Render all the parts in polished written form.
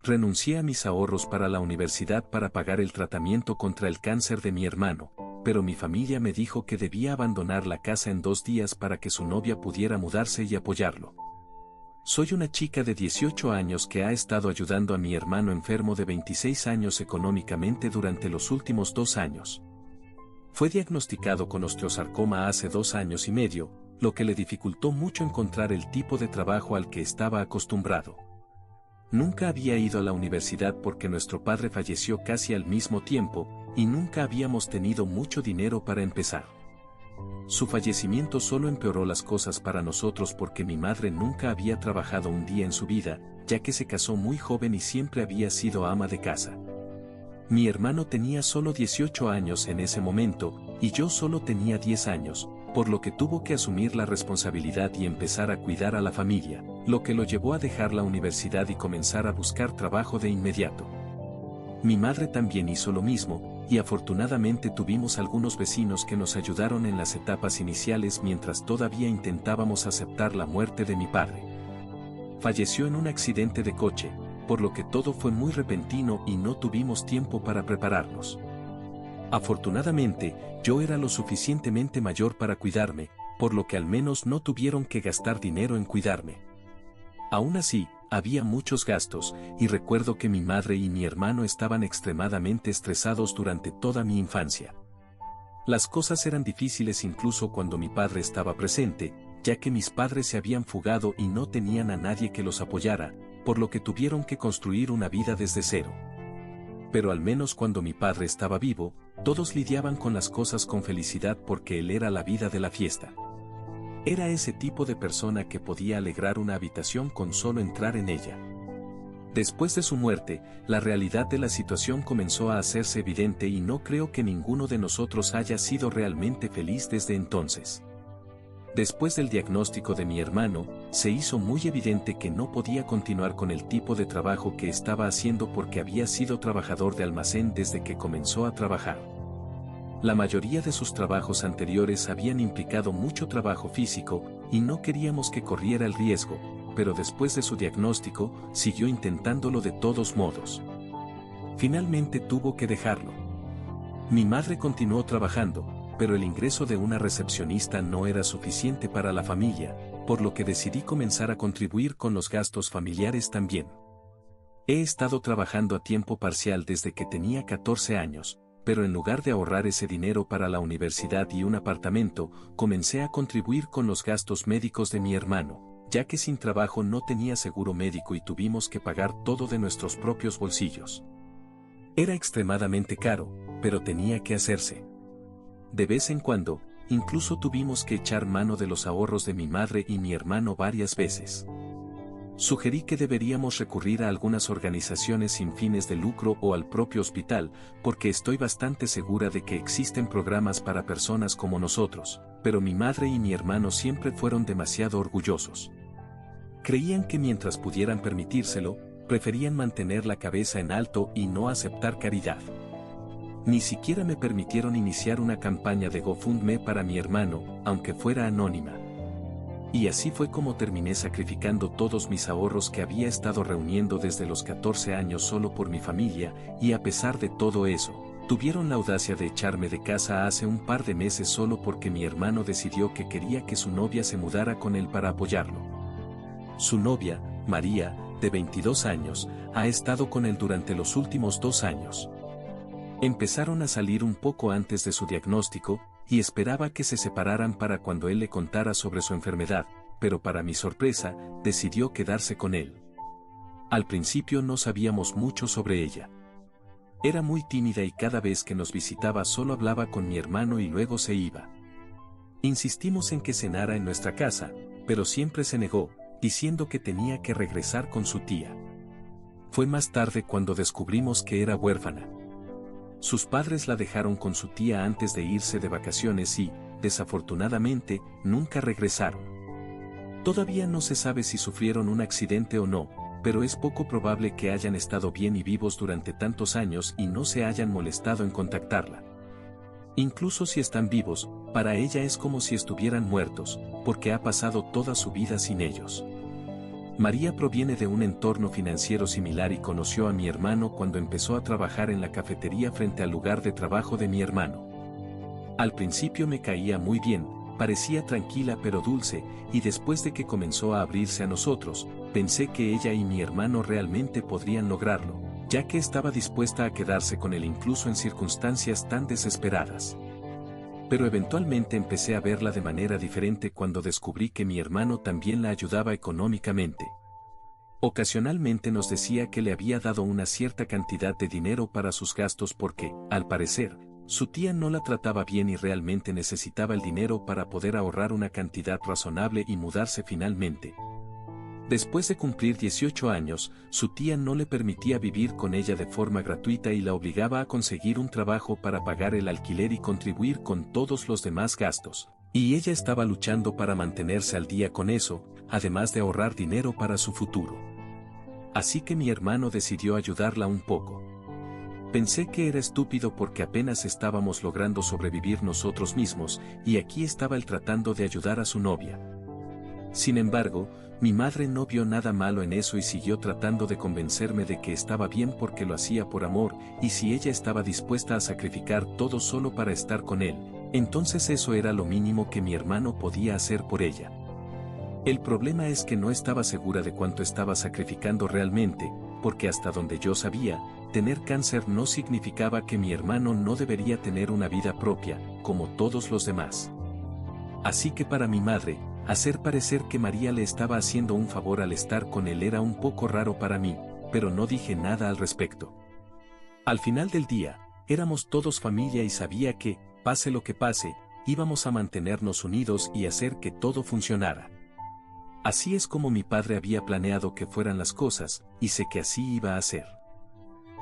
Renuncié a mis ahorros para la universidad para pagar el tratamiento contra el cáncer de mi hermano, pero mi familia me dijo que debía abandonar la casa en 2 días para que su novia pudiera mudarse y apoyarlo. Soy una chica de 18 años que ha estado ayudando a mi hermano enfermo de 26 años económicamente durante los últimos 2 años. Fue diagnosticado con osteosarcoma hace 2 años y medio, lo que le dificultó mucho encontrar el tipo de trabajo al que estaba acostumbrado. Nunca había ido a la universidad porque nuestro padre falleció casi al mismo tiempo, y nunca habíamos tenido mucho dinero para empezar. Su fallecimiento solo empeoró las cosas para nosotros porque mi madre nunca había trabajado un día en su vida, ya que se casó muy joven y siempre había sido ama de casa. Mi hermano tenía solo 18 años en ese momento, y yo solo tenía 10 años, por lo que tuvo que asumir la responsabilidad y empezar a cuidar a la familia, lo que lo llevó a dejar la universidad y comenzar a buscar trabajo de inmediato. Mi madre también hizo lo mismo, y afortunadamente tuvimos algunos vecinos que nos ayudaron en las etapas iniciales mientras todavía intentábamos aceptar la muerte de mi padre. Falleció en un accidente de coche, por lo que todo fue muy repentino y no tuvimos tiempo para prepararnos. Afortunadamente, yo era lo suficientemente mayor para cuidarme, por lo que al menos no tuvieron que gastar dinero en cuidarme. Aún así, había muchos gastos, y recuerdo que mi madre y mi hermano estaban extremadamente estresados durante toda mi infancia. Las cosas eran difíciles incluso cuando mi padre estaba presente, ya que mis padres se habían fugado y no tenían a nadie que los apoyara, por lo que tuvieron que construir una vida desde cero. Pero al menos cuando mi padre estaba vivo, todos lidiaban con las cosas con felicidad porque él era la vida de la fiesta. Era ese tipo de persona que podía alegrar una habitación con solo entrar en ella. Después de su muerte, la realidad de la situación comenzó a hacerse evidente y no creo que ninguno de nosotros haya sido realmente feliz desde entonces. Después del diagnóstico de mi hermano, se hizo muy evidente que no podía continuar con el tipo de trabajo que estaba haciendo porque había sido trabajador de almacén desde que comenzó a trabajar. La mayoría de sus trabajos anteriores habían implicado mucho trabajo físico, y no queríamos que corriera el riesgo, pero después de su diagnóstico, siguió intentándolo de todos modos. Finalmente tuvo que dejarlo. Mi madre continuó trabajando, pero el ingreso de una recepcionista no era suficiente para la familia, por lo que decidí comenzar a contribuir con los gastos familiares también. He estado trabajando a tiempo parcial desde que tenía 14 años, pero en lugar de ahorrar ese dinero para la universidad y un apartamento, comencé a contribuir con los gastos médicos de mi hermano, ya que sin trabajo no tenía seguro médico y tuvimos que pagar todo de nuestros propios bolsillos. Era extremadamente caro, pero tenía que hacerse. De vez en cuando, incluso tuvimos que echar mano de los ahorros de mi madre y mi hermano varias veces. Sugerí que deberíamos recurrir a algunas organizaciones sin fines de lucro o al propio hospital, porque estoy bastante segura de que existen programas para personas como nosotros, pero mi madre y mi hermano siempre fueron demasiado orgullosos. Creían que mientras pudieran permitírselo, preferían mantener la cabeza en alto y no aceptar caridad. Ni siquiera me permitieron iniciar una campaña de GoFundMe para mi hermano, aunque fuera anónima. Y así fue como terminé sacrificando todos mis ahorros que había estado reuniendo desde los 14 años solo por mi familia, y a pesar de todo eso, tuvieron la audacia de echarme de casa hace un par de meses solo porque mi hermano decidió que quería que su novia se mudara con él para apoyarlo. Su novia, María, de 22 años, ha estado con él durante los últimos 2 años. Empezaron a salir un poco antes de su diagnóstico, y esperaba que se separaran para cuando él le contara sobre su enfermedad, pero para mi sorpresa, decidió quedarse con él. Al principio no sabíamos mucho sobre ella. Era muy tímida y cada vez que nos visitaba solo hablaba con mi hermano y luego se iba. Insistimos en que cenara en nuestra casa, pero siempre se negó, diciendo que tenía que regresar con su tía. Fue más tarde cuando descubrimos que era huérfana. Sus padres la dejaron con su tía antes de irse de vacaciones y, desafortunadamente, nunca regresaron. Todavía no se sabe si sufrieron un accidente o no, pero es poco probable que hayan estado bien y vivos durante tantos años y no se hayan molestado en contactarla. Incluso si están vivos, para ella es como si estuvieran muertos, porque ha pasado toda su vida sin ellos. María proviene de un entorno financiero similar y conoció a mi hermano cuando empezó a trabajar en la cafetería frente al lugar de trabajo de mi hermano. Al principio me caía muy bien, parecía tranquila pero dulce, y después de que comenzó a abrirse a nosotros, pensé que ella y mi hermano realmente podrían lograrlo, ya que estaba dispuesta a quedarse con él incluso en circunstancias tan desesperadas. Pero eventualmente empecé a verla de manera diferente cuando descubrí que mi hermano también la ayudaba económicamente. Ocasionalmente nos decía que le había dado una cierta cantidad de dinero para sus gastos porque, al parecer, su tía no la trataba bien y realmente necesitaba el dinero para poder ahorrar una cantidad razonable y mudarse finalmente. Después de cumplir 18 años, su tía no le permitía vivir con ella de forma gratuita y la obligaba a conseguir un trabajo para pagar el alquiler y contribuir con todos los demás gastos. Y ella estaba luchando para mantenerse al día con eso, además de ahorrar dinero para su futuro. Así que mi hermano decidió ayudarla un poco. Pensé que era estúpido porque apenas estábamos logrando sobrevivir nosotros mismos, y aquí estaba él tratando de ayudar a su novia. Sin embargo, mi madre no vio nada malo en eso y siguió tratando de convencerme de que estaba bien porque lo hacía por amor, y si ella estaba dispuesta a sacrificar todo solo para estar con él, entonces eso era lo mínimo que mi hermano podía hacer por ella. El problema es que no estaba segura de cuánto estaba sacrificando realmente, porque hasta donde yo sabía, tener cáncer no significaba que mi hermano no debería tener una vida propia, como todos los demás. Así que para mi madre, hacer parecer que María le estaba haciendo un favor al estar con él era un poco raro para mí, pero no dije nada al respecto. Al final del día, éramos todos familia y sabía que, pase lo que pase, íbamos a mantenernos unidos y hacer que todo funcionara. Así es como mi padre había planeado que fueran las cosas, y sé que así iba a ser.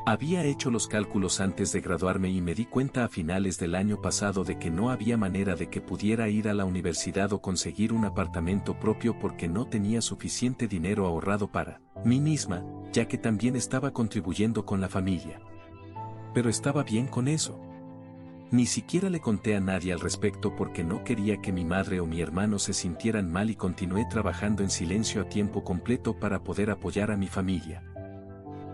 Había hecho los cálculos antes de graduarme y me di cuenta a finales del año pasado de que no había manera de que pudiera ir a la universidad o conseguir un apartamento propio porque no tenía suficiente dinero ahorrado para mí misma, ya que también estaba contribuyendo con la familia. Pero estaba bien con eso. Ni siquiera le conté a nadie al respecto porque no quería que mi madre o mi hermano se sintieran mal y continué trabajando en silencio a tiempo completo para poder apoyar a mi familia.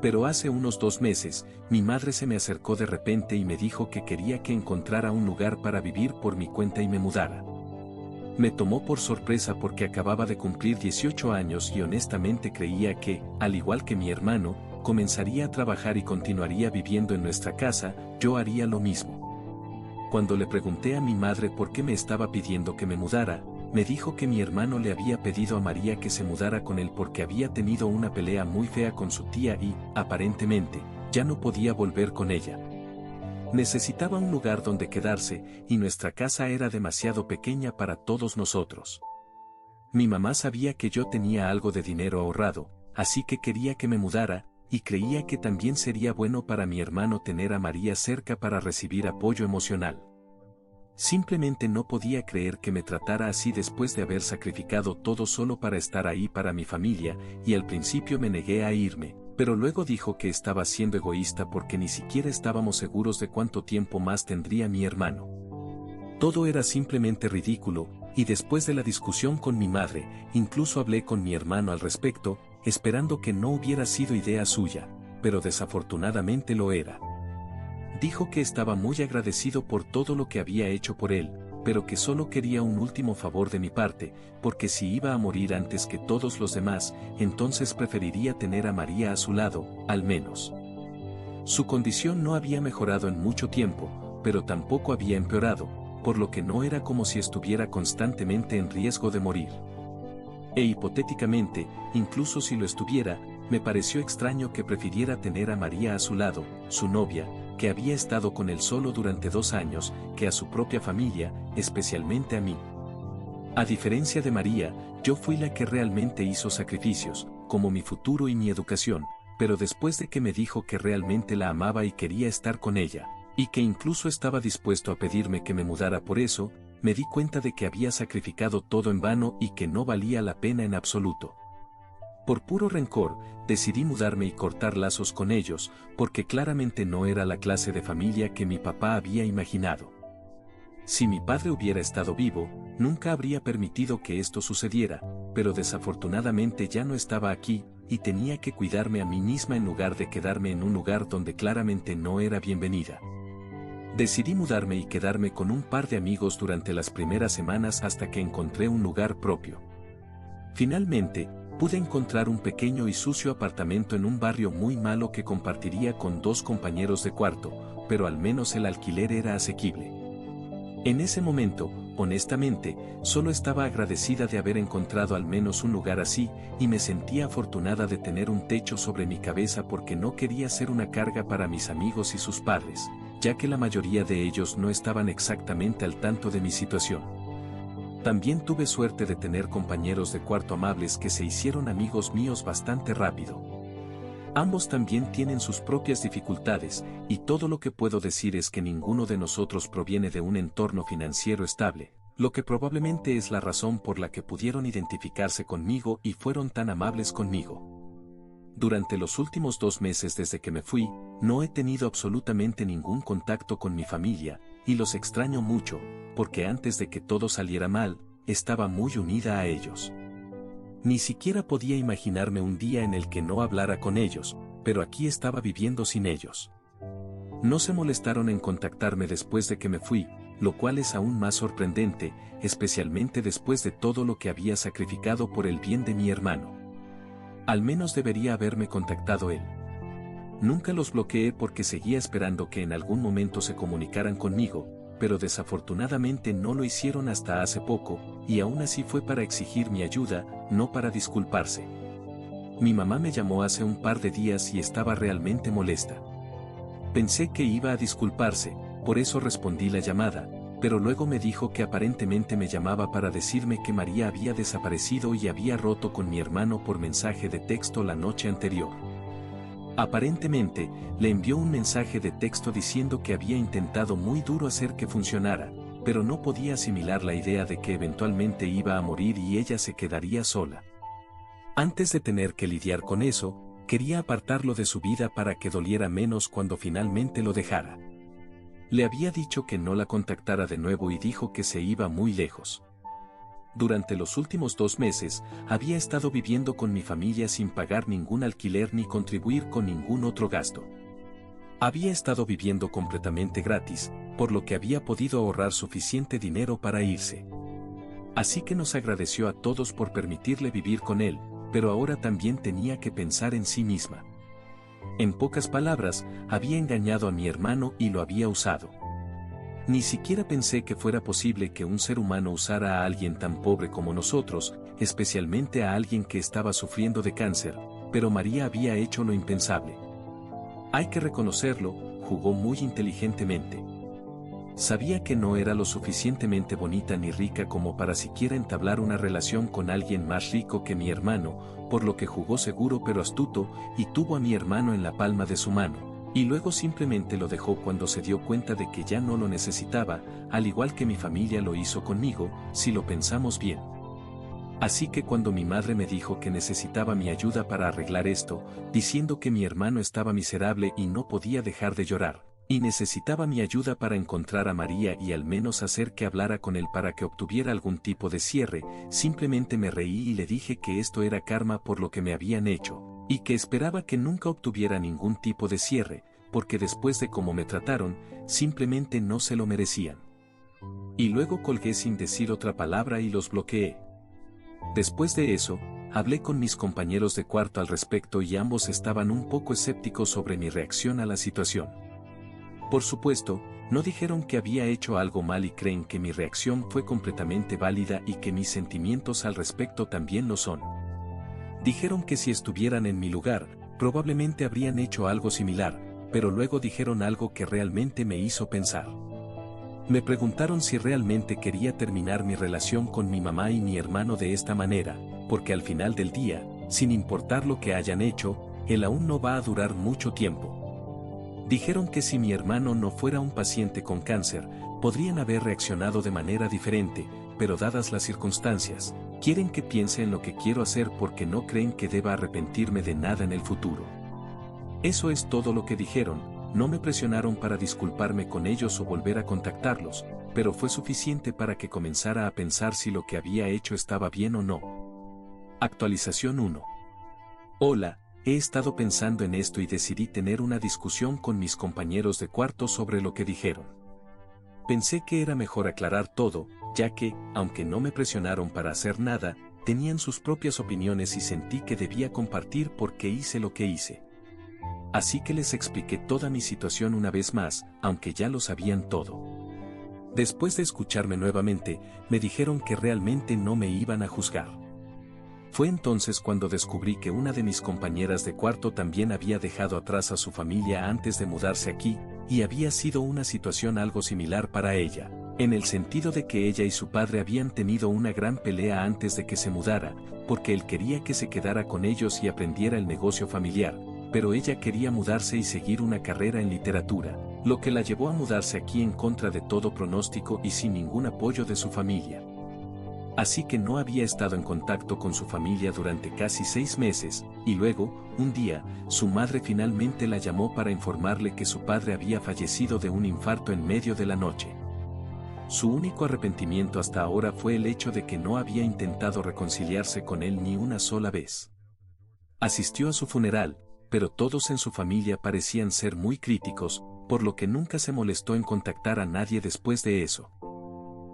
Pero hace unos 2 meses, mi madre se me acercó de repente y me dijo que quería que encontrara un lugar para vivir por mi cuenta y me mudara. Me tomó por sorpresa porque acababa de cumplir 18 años y honestamente creía que, al igual que mi hermano, comenzaría a trabajar y continuaría viviendo en nuestra casa, yo haría lo mismo. Cuando le pregunté a mi madre por qué me estaba pidiendo que me mudara, me dijo que mi hermano le había pedido a María que se mudara con él porque había tenido una pelea muy fea con su tía y, aparentemente, ya no podía volver con ella. Necesitaba un lugar donde quedarse, y nuestra casa era demasiado pequeña para todos nosotros. Mi mamá sabía que yo tenía algo de dinero ahorrado, así que quería que me mudara, y creía que también sería bueno para mi hermano tener a María cerca para recibir apoyo emocional. Simplemente no podía creer que me tratara así después de haber sacrificado todo solo para estar ahí para mi familia, y al principio me negué a irme, pero luego dijo que estaba siendo egoísta porque ni siquiera estábamos seguros de cuánto tiempo más tendría mi hermano. Todo era simplemente ridículo, y después de la discusión con mi madre, incluso hablé con mi hermano al respecto, esperando que no hubiera sido idea suya, pero desafortunadamente lo era. Dijo que estaba muy agradecido por todo lo que había hecho por él, pero que solo quería un último favor de mi parte, porque si iba a morir antes que todos los demás, entonces preferiría tener a María a su lado, al menos. Su condición no había mejorado en mucho tiempo, pero tampoco había empeorado, por lo que no era como si estuviera constantemente en riesgo de morir. E hipotéticamente, incluso si lo estuviera, me pareció extraño que prefiriera tener a María a su lado, su novia, que había estado con él solo durante 2 años, que a su propia familia, especialmente a mí. A diferencia de María, yo fui la que realmente hizo sacrificios, como mi futuro y mi educación, pero después de que me dijo que realmente la amaba y quería estar con ella, y que incluso estaba dispuesto a pedirme que me mudara por eso, me di cuenta de que había sacrificado todo en vano y que no valía la pena en absoluto. Por puro rencor, decidí mudarme y cortar lazos con ellos, porque claramente no era la clase de familia que mi papá había imaginado. Si mi padre hubiera estado vivo, nunca habría permitido que esto sucediera, pero desafortunadamente ya no estaba aquí, y tenía que cuidarme a mí misma en lugar de quedarme en un lugar donde claramente no era bienvenida. Decidí mudarme y quedarme con un par de amigos durante las primeras semanas hasta que encontré un lugar propio. Finalmente, pude encontrar un pequeño y sucio apartamento en un barrio muy malo que compartiría con 2 compañeros de cuarto, pero al menos el alquiler era asequible. En ese momento, honestamente, solo estaba agradecida de haber encontrado al menos un lugar así, y me sentía afortunada de tener un techo sobre mi cabeza porque no quería ser una carga para mis amigos y sus padres, ya que la mayoría de ellos no estaban exactamente al tanto de mi situación. También tuve suerte de tener compañeros de cuarto amables que se hicieron amigos míos bastante rápido. Ambos también tienen sus propias dificultades, y todo lo que puedo decir es que ninguno de nosotros proviene de un entorno financiero estable, lo que probablemente es la razón por la que pudieron identificarse conmigo y fueron tan amables conmigo. Durante los últimos 2 meses desde que me fui, no he tenido absolutamente ningún contacto con mi familia, y los extraño mucho, porque antes de que todo saliera mal, estaba muy unida a ellos. Ni siquiera podía imaginarme un día en el que no hablara con ellos, pero aquí estaba viviendo sin ellos. No se molestaron en contactarme después de que me fui, lo cual es aún más sorprendente, especialmente después de todo lo que había sacrificado por el bien de mi hermano. Al menos debería haberme contactado él. Nunca los bloqueé porque seguía esperando que en algún momento se comunicaran conmigo, pero desafortunadamente no lo hicieron hasta hace poco, y aún así fue para exigir mi ayuda, no para disculparse. Mi mamá me llamó hace un par de días y estaba realmente molesta. Pensé que iba a disculparse, por eso respondí la llamada, pero luego me dijo que aparentemente me llamaba para decirme que María había desaparecido y había roto con mi hermano por mensaje de texto la noche anterior. Aparentemente, le envió un mensaje de texto diciendo que había intentado muy duro hacer que funcionara, pero no podía asimilar la idea de que eventualmente iba a morir y ella se quedaría sola. Antes de tener que lidiar con eso, quería apartarlo de su vida para que doliera menos cuando finalmente lo dejara. Le había dicho que no la contactara de nuevo y dijo que se iba muy lejos. Durante los últimos 2 meses, había estado viviendo con mi familia sin pagar ningún alquiler ni contribuir con ningún otro gasto. Había estado viviendo completamente gratis, por lo que había podido ahorrar suficiente dinero para irse. Así que nos agradeció a todos por permitirle vivir con él, pero ahora también tenía que pensar en sí misma. En pocas palabras, había engañado a mi hermano y lo había usado. Ni siquiera pensé que fuera posible que un ser humano usara a alguien tan pobre como nosotros, especialmente a alguien que estaba sufriendo de cáncer, pero María había hecho lo impensable. Hay que reconocerlo, jugó muy inteligentemente. Sabía que no era lo suficientemente bonita ni rica como para siquiera entablar una relación con alguien más rico que mi hermano, por lo que jugó seguro pero astuto, y tuvo a mi hermano en la palma de su mano. Y luego simplemente lo dejó cuando se dio cuenta de que ya no lo necesitaba, al igual que mi familia lo hizo conmigo, si lo pensamos bien. Así que cuando mi madre me dijo que necesitaba mi ayuda para arreglar esto, diciendo que mi hermano estaba miserable y no podía dejar de llorar, y necesitaba mi ayuda para encontrar a María y al menos hacer que hablara con él para que obtuviera algún tipo de cierre, simplemente me reí y le dije que esto era karma por lo que me habían hecho, y que esperaba que nunca obtuviera ningún tipo de cierre, porque después de cómo me trataron, simplemente no se lo merecían. Y luego colgué sin decir otra palabra y los bloqueé. Después de eso, hablé con mis compañeros de cuarto al respecto y ambos estaban un poco escépticos sobre mi reacción a la situación. Por supuesto, no dijeron que había hecho algo mal y creen que mi reacción fue completamente válida y que mis sentimientos al respecto también lo son. Dijeron que si estuvieran en mi lugar, probablemente habrían hecho algo similar, pero luego dijeron algo que realmente me hizo pensar. Me preguntaron si realmente quería terminar mi relación con mi mamá y mi hermano de esta manera, porque al final del día, sin importar lo que hayan hecho, él aún no va a durar mucho tiempo. Dijeron que si mi hermano no fuera un paciente con cáncer, podrían haber reaccionado de manera diferente, pero dadas las circunstancias, quieren que piense en lo que quiero hacer porque no creen que deba arrepentirme de nada en el futuro. Eso es todo lo que dijeron, no me presionaron para disculparme con ellos o volver a contactarlos, pero fue suficiente para que comenzara a pensar si lo que había hecho estaba bien o no. Actualización 1. Hola, he estado pensando en esto y decidí tener una discusión con mis compañeros de cuarto sobre lo que dijeron. Pensé que era mejor aclarar todo, ya que, aunque no me presionaron para hacer nada, tenían sus propias opiniones y sentí que debía compartir por qué hice lo que hice. Así que les expliqué toda mi situación una vez más, aunque ya lo sabían todo. Después de escucharme nuevamente, me dijeron que realmente no me iban a juzgar. Fue entonces cuando descubrí que una de mis compañeras de cuarto también había dejado atrás a su familia antes de mudarse aquí, y había sido una situación algo similar para ella, en el sentido de que ella y su padre habían tenido una gran pelea antes de que se mudara, porque él quería que se quedara con ellos y aprendiera el negocio familiar, pero ella quería mudarse y seguir una carrera en literatura, lo que la llevó a mudarse aquí en contra de todo pronóstico y sin ningún apoyo de su familia. Así que no había estado en contacto con su familia durante casi 6 meses, y luego, un día, su madre finalmente la llamó para informarle que su padre había fallecido de un infarto en medio de la noche. Su único arrepentimiento hasta ahora fue el hecho de que no había intentado reconciliarse con él ni una sola vez. Asistió a su funeral, pero todos en su familia parecían ser muy críticos, por lo que nunca se molestó en contactar a nadie después de eso.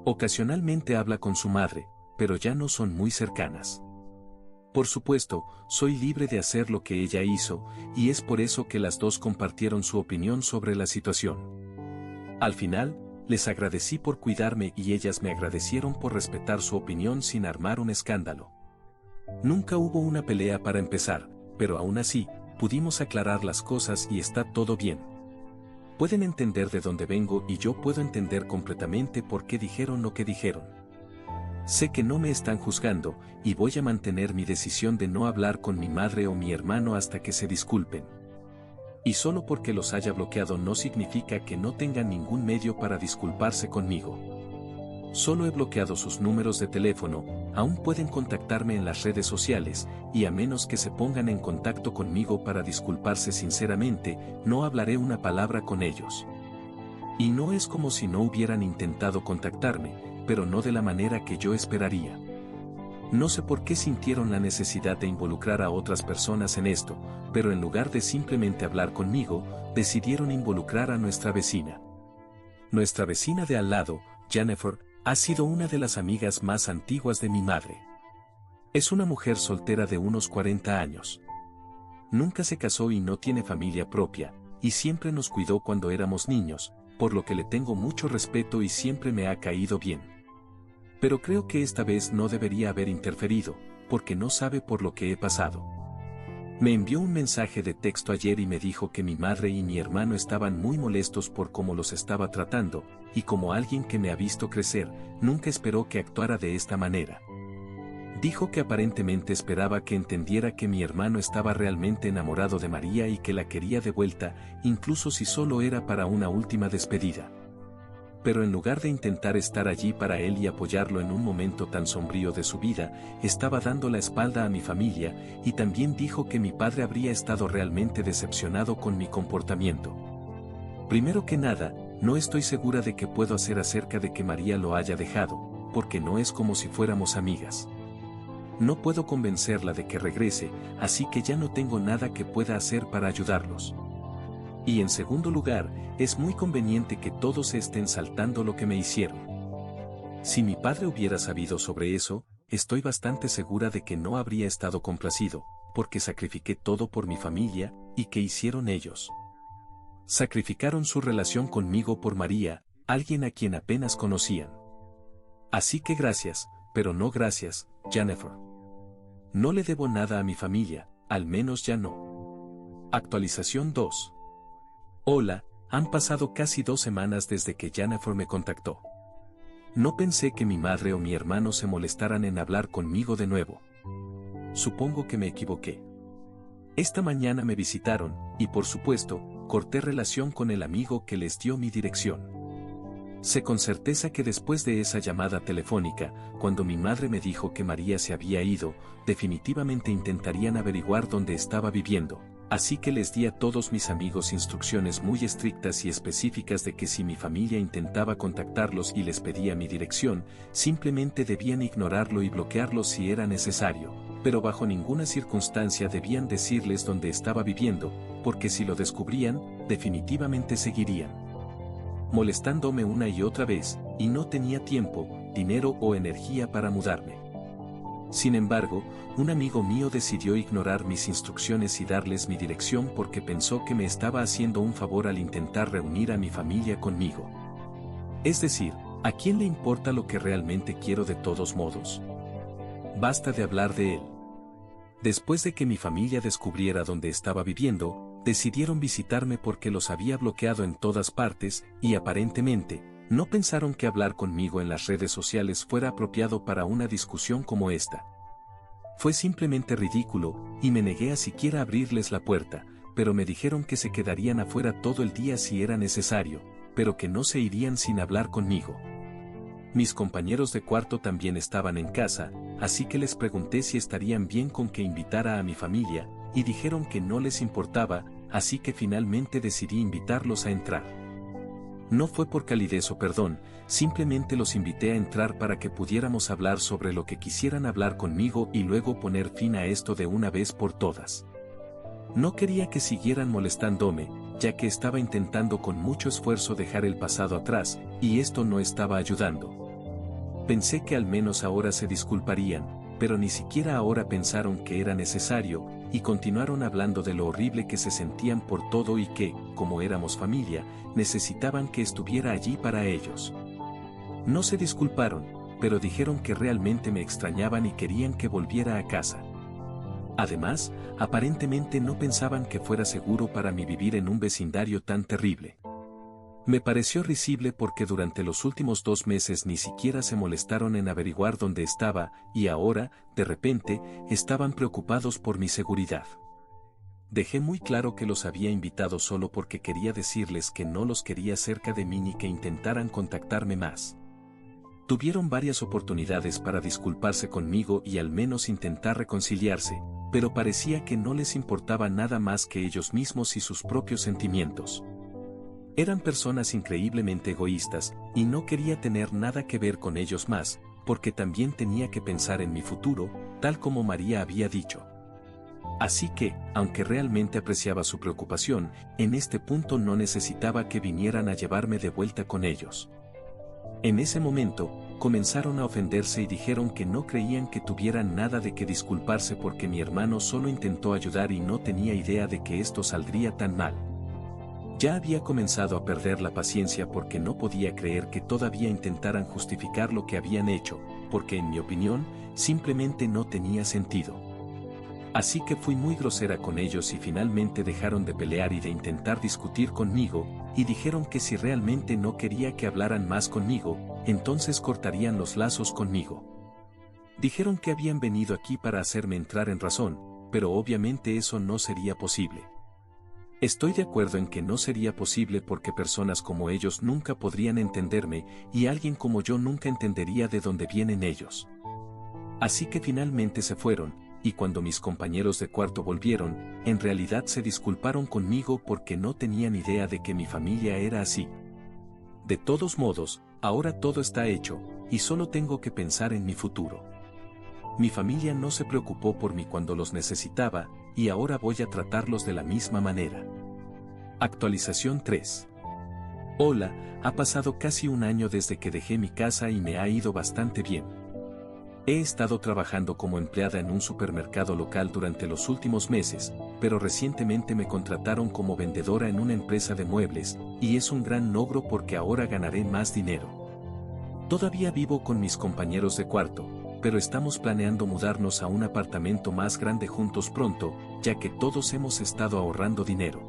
Ocasionalmente habla con su madre, pero ya no son muy cercanas. Por supuesto, soy libre de hacer lo que ella hizo, y es por eso que las dos compartieron su opinión sobre la situación. Al final, les agradecí por cuidarme y ellas me agradecieron por respetar su opinión sin armar un escándalo. Nunca hubo una pelea para empezar, pero aún así, pudimos aclarar las cosas y está todo bien. Pueden entender de dónde vengo y yo puedo entender completamente por qué dijeron lo que dijeron. Sé que no me están juzgando, y voy a mantener mi decisión de no hablar con mi madre o mi hermano hasta que se disculpen. Y solo porque los haya bloqueado no significa que no tengan ningún medio para disculparse conmigo. Solo he bloqueado sus números de teléfono, aún pueden contactarme en las redes sociales, y a menos que se pongan en contacto conmigo para disculparse sinceramente, no hablaré una palabra con ellos. Y no es como si no hubieran intentado contactarme, pero no de la manera que yo esperaría. No sé por qué sintieron la necesidad de involucrar a otras personas en esto, pero en lugar de simplemente hablar conmigo, decidieron involucrar a nuestra vecina. Nuestra vecina de al lado, Jennifer, ha sido una de las amigas más antiguas de mi madre. Es una mujer soltera de unos 40 años. Nunca se casó y no tiene familia propia, y siempre nos cuidó cuando éramos niños, por lo que le tengo mucho respeto y siempre me ha caído bien. Pero creo que esta vez no debería haber interferido, porque no sabe por lo que he pasado. Me envió un mensaje de texto ayer y me dijo que mi madre y mi hermano estaban muy molestos por cómo los estaba tratando, y como alguien que me ha visto crecer, nunca esperó que actuara de esta manera. Dijo que aparentemente esperaba que entendiera que mi hermano estaba realmente enamorado de María y que la quería de vuelta, incluso si solo era para una última despedida. Pero en lugar de intentar estar allí para él y apoyarlo en un momento tan sombrío de su vida, estaba dando la espalda a mi familia, y también dijo que mi padre habría estado realmente decepcionado con mi comportamiento. Primero que nada, no estoy segura de qué puedo hacer acerca de que María lo haya dejado, porque no es como si fuéramos amigas. No puedo convencerla de que regrese, así que ya no tengo nada que pueda hacer para ayudarlos. Y en segundo lugar, es muy conveniente que todos estén saltando lo que me hicieron. Si mi padre hubiera sabido sobre eso, estoy bastante segura de que no habría estado complacido, porque sacrifiqué todo por mi familia, y ¿qué hicieron ellos? Sacrificaron su relación conmigo por María, alguien a quien apenas conocían. Así que gracias, pero no gracias, Jennifer. No le debo nada a mi familia, al menos ya no. Actualización 2. Hola, han pasado casi 2 semanas desde que Jennifer me contactó. No pensé que mi madre o mi hermano se molestaran en hablar conmigo de nuevo. Supongo que me equivoqué. Esta mañana me visitaron, y por supuesto, corté relación con el amigo que les dio mi dirección. Sé con certeza que después de esa llamada telefónica, cuando mi madre me dijo que María se había ido, definitivamente intentarían averiguar dónde estaba viviendo, Así que les di a todos mis amigos instrucciones muy estrictas y específicas de que si mi familia intentaba contactarlos y les pedía mi dirección, simplemente debían ignorarlo y bloquearlo si era necesario, pero bajo ninguna circunstancia debían decirles dónde estaba viviendo, porque si lo descubrían, definitivamente seguirían molestándome una y otra vez, y no tenía tiempo, dinero o energía para mudarme. Sin embargo, un amigo mío decidió ignorar mis instrucciones y darles mi dirección porque pensó que me estaba haciendo un favor al intentar reunir a mi familia conmigo. Es decir, ¿a quién le importa lo que realmente quiero de todos modos? Basta de hablar de él. Después de que mi familia descubriera dónde estaba viviendo, decidieron visitarme porque los había bloqueado en todas partes y aparentemente, no pensaron que hablar conmigo en las redes sociales fuera apropiado para una discusión como esta. Fue simplemente ridículo, y me negué a siquiera abrirles la puerta, pero me dijeron que se quedarían afuera todo el día si era necesario, pero que no se irían sin hablar conmigo. Mis compañeros de cuarto también estaban en casa, así que les pregunté si estarían bien con que invitara a mi familia, y dijeron que no les importaba, así que finalmente decidí invitarlos a entrar. No fue por calidez o perdón, simplemente los invité a entrar para que pudiéramos hablar sobre lo que quisieran hablar conmigo y luego poner fin a esto de una vez por todas. No quería que siguieran molestándome, ya que estaba intentando con mucho esfuerzo dejar el pasado atrás, y esto no estaba ayudando. Pensé que al menos ahora se disculparían, pero ni siquiera ahora pensaron que era necesario, y continuaron hablando de lo horrible que se sentían por todo y que, como éramos familia, necesitaban que estuviera allí para ellos. No se disculparon, pero dijeron que realmente me extrañaban y querían que volviera a casa. Además, aparentemente no pensaban que fuera seguro para mí vivir en un vecindario tan terrible. Me pareció risible porque durante los últimos 2 meses ni siquiera se molestaron en averiguar dónde estaba, y ahora, de repente, estaban preocupados por mi seguridad. Dejé muy claro que los había invitado solo porque quería decirles que no los quería cerca de mí ni que intentaran contactarme más. Tuvieron varias oportunidades para disculparse conmigo y al menos intentar reconciliarse, pero parecía que no les importaba nada más que ellos mismos y sus propios sentimientos. Eran personas increíblemente egoístas, y no quería tener nada que ver con ellos más, porque también tenía que pensar en mi futuro, tal como María había dicho. Así que, aunque realmente apreciaba su preocupación, en este punto no necesitaba que vinieran a llevarme de vuelta con ellos. En ese momento, comenzaron a ofenderse y dijeron que no creían que tuvieran nada de qué disculparse porque mi hermano solo intentó ayudar y no tenía idea de que esto saldría tan mal. Ya había comenzado a perder la paciencia porque no podía creer que todavía intentaran justificar lo que habían hecho, porque en mi opinión, simplemente no tenía sentido. Así que fui muy grosera con ellos y finalmente dejaron de pelear y de intentar discutir conmigo, y dijeron que si realmente no quería que hablaran más conmigo, entonces cortarían los lazos conmigo. Dijeron que habían venido aquí para hacerme entrar en razón, pero obviamente eso no sería posible. Estoy de acuerdo en que no sería posible porque personas como ellos nunca podrían entenderme y alguien como yo nunca entendería de dónde vienen ellos. Así que finalmente se fueron, y cuando mis compañeros de cuarto volvieron, en realidad se disculparon conmigo porque no tenían idea de que mi familia era así. De todos modos, ahora todo está hecho, y solo tengo que pensar en mi futuro. Mi familia no se preocupó por mí cuando los necesitaba, y ahora voy a tratarlos de la misma manera. Actualización 3. Hola, ha pasado casi un año desde que dejé mi casa y me ha ido bastante bien. He estado trabajando como empleada en un supermercado local durante los últimos meses, pero recientemente me contrataron como vendedora en una empresa de muebles, y es un gran logro porque ahora ganaré más dinero. Todavía vivo con mis compañeros de cuarto, pero estamos planeando mudarnos a un apartamento más grande juntos pronto, ya que todos hemos estado ahorrando dinero.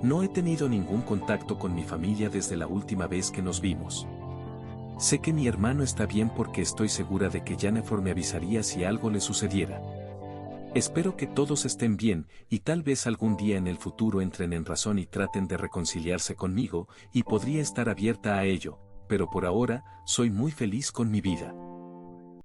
No he tenido ningún contacto con mi familia desde la última vez que nos vimos. Sé que mi hermano está bien porque estoy segura de que Jennifer me avisaría si algo le sucediera. Espero que todos estén bien, y tal vez algún día en el futuro entren en razón y traten de reconciliarse conmigo, y podría estar abierta a ello, pero por ahora, soy muy feliz con mi vida.